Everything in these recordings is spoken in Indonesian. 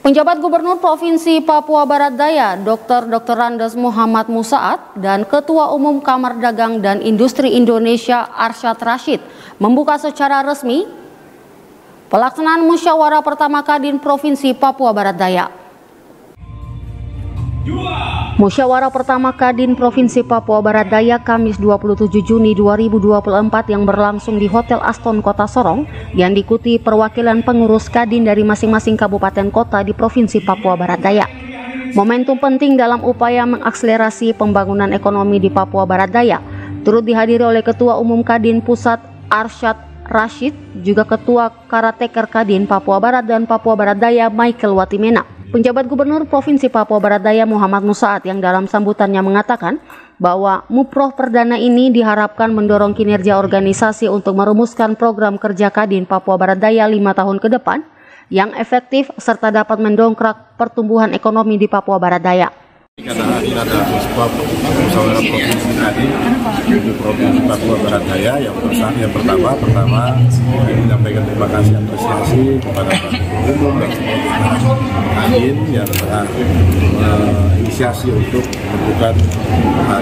Penjabat Gubernur Provinsi Papua Barat Daya, Dr. Randes Muhammad Musaat dan Ketua Umum Kamar Dagang dan Industri Indonesia Arsyad Rashid membuka secara resmi pelaksanaan musyawarah pertama Kadin Provinsi Papua Barat Daya. Musyawarah pertama Kadin Provinsi Papua Barat Daya Kamis 27 Juni 2024 yang berlangsung di Hotel Aston Kota Sorong yang diikuti perwakilan pengurus Kadin dari masing-masing kabupaten kota di Provinsi Papua Barat Daya. Momentum penting dalam upaya mengakselerasi pembangunan ekonomi di Papua Barat Daya turut dihadiri oleh Ketua Umum Kadin Pusat Arsyad Rashid, juga Ketua Karateker Kadin Papua Barat dan Papua Barat Daya Michael Watimena. Penjabat Gubernur Provinsi Papua Barat Daya Muhammad Musaat yang dalam sambutannya mengatakan bahwa Muprov Perdana ini diharapkan mendorong kinerja organisasi untuk merumuskan program kerja Kadin Papua Barat Daya 5 tahun ke depan yang efektif serta dapat mendongkrak pertumbuhan ekonomi di Papua Barat Daya. Karena ini adalah musyawarah provinsi Kadin di Provinsi Papua Barat Daya yang pertama menyampaikan terima kasih apresiasi kepada Pak Gubernur dan seluruh Kadin yang telah inisiasi untuk membuka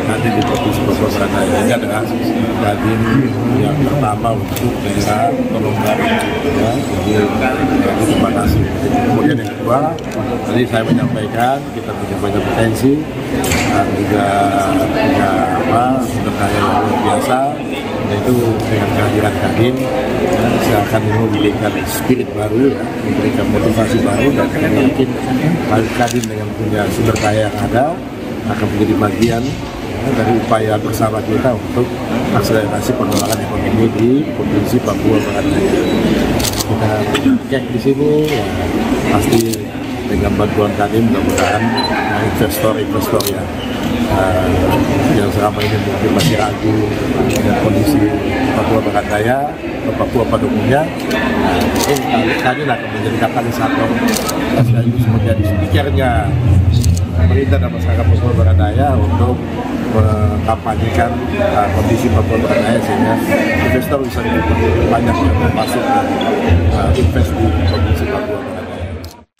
Kadin di Provinsi Papua Barat Daya. Ini adalah Kadin yang pertama untuk daerah Tolonggar. Jadi terima kasih. Kemudian yang kedua, tadi saya menyampaikan kita punya banyak potensi dan juga punya sumber daya yang luar biasa, yaitu dengan kehadiran Kadin saya akan memberikan spirit baru, memberikan motivasi baru, dan saya yakin Kadin dengan punya sumber daya yang ada akan menjadi bagian dari upaya bersama kita untuk akselerasi pengembangan ekonomi di Provinsi Papua Barat Daya. Kita cek di sini ya, pasti dengan bantuan Kadin mudah-mudahan investor yang selama ini mungkin masih ragu dengan kondisi Papua Barat Daya atau Papua pada umumnya, mungkin Kadin akan menjadi katalisator sekaligus menjadi speakernya pemerintah dan masyarakat Papua Barat Daya untuk mengkampanyekan kondisi Papua Barat Daya sehingga investor bisa lebih banyak yang masuk invest di Provinsi Papua Barat Daya.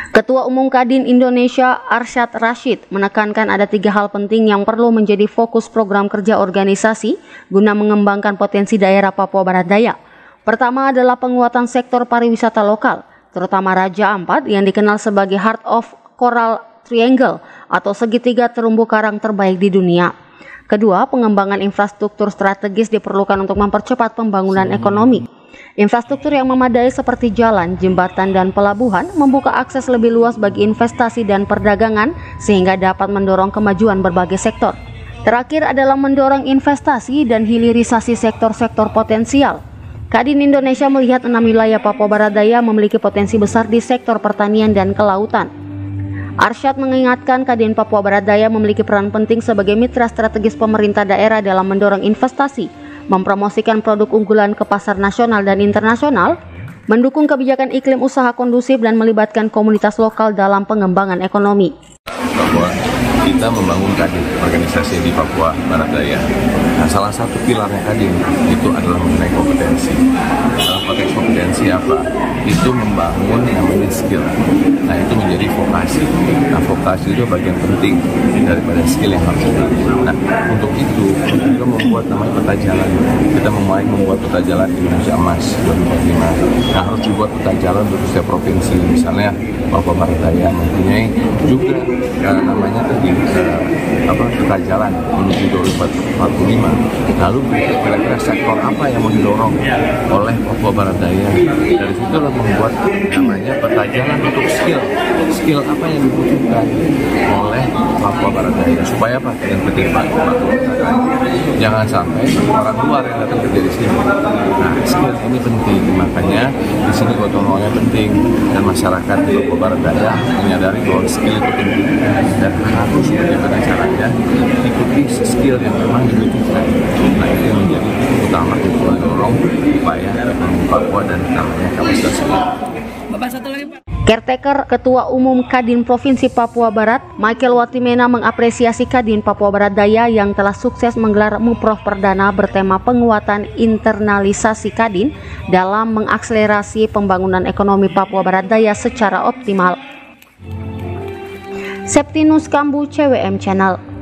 Ketua Umum Kadin Indonesia Arsyad Rashid menekankan ada 3 hal penting yang perlu menjadi fokus program kerja organisasi guna mengembangkan potensi daerah Papua Barat Daya. Pertama adalah penguatan sektor pariwisata lokal, terutama Raja Ampat yang dikenal sebagai Heart of Coral Triangle atau segitiga terumbu karang terbaik di dunia. Kedua, pengembangan infrastruktur strategis diperlukan untuk mempercepat pembangunan ekonomi. Infrastruktur yang memadai seperti jalan, jembatan, dan pelabuhan membuka akses lebih luas bagi investasi dan perdagangan sehingga dapat mendorong kemajuan berbagai sektor. Terakhir adalah mendorong investasi dan hilirisasi sektor-sektor potensial. Kadin Indonesia melihat 6 wilayah Papua Barat Daya memiliki potensi besar di sektor pertanian dan kelautan. Arsyad mengingatkan Kadin Papua Barat Daya memiliki peran penting sebagai mitra strategis pemerintah daerah dalam mendorong investasi, mempromosikan produk unggulan ke pasar nasional dan internasional, mendukung kebijakan iklim usaha kondusif dan melibatkan komunitas lokal dalam pengembangan ekonomi. Bahwa kita membangun Kadin organisasi di Papua Barat Daya. Nah, salah satu pilarnya Kadin itu adalah mengenai kompetensi. Dalam konteks kompetensi apa? Itu membangun namanya skill. Nah, itu menjadi vokasi. Nah, vokasi itu bagian penting daripada skill yang harus kita. Nah, untuk itu kita juga membuat namanya peta jalan. Kita membuat peta jalan Indonesia Emas 2045. Nah, harus dibuat peta jalan untuk setiap provinsi. Misalnya Papua Barat Daya mempunyai juga namanya tadi peta jalan menuju 2045. Lalu kira-kira sektor apa yang mau didorong oleh Papua Barat Daya? Dari situ lah membuat namanya peta jalan untuk skill apa yang dibutuhkan oleh Papua Barat Daya supaya apa? Yang penting Papua Barat Daya. Jangan sampai orang luar yang datang kerja di sini. Nah, skill ini penting, makanya di sini gotong royongnya penting dan masyarakat di Papua Barat Daya menyadari bahwa skill itu penting dan harus bagaimana caranya ikuti skill yang memang dibutuhkan. Nah, itu yang menjadi utama untuk mendorong upaya ekonomi Papua dan namanya kapasitas. Bapak satu lagi, Pak. Caretaker Ketua Umum Kadin Provinsi Papua Barat, Michael Watimena mengapresiasi Kadin Papua Barat Daya yang telah sukses menggelar Muprov Perdana bertema penguatan internalisasi Kadin dalam mengakselerasi pembangunan ekonomi Papua Barat Daya secara optimal. Septinus Kambu, CWM Channel.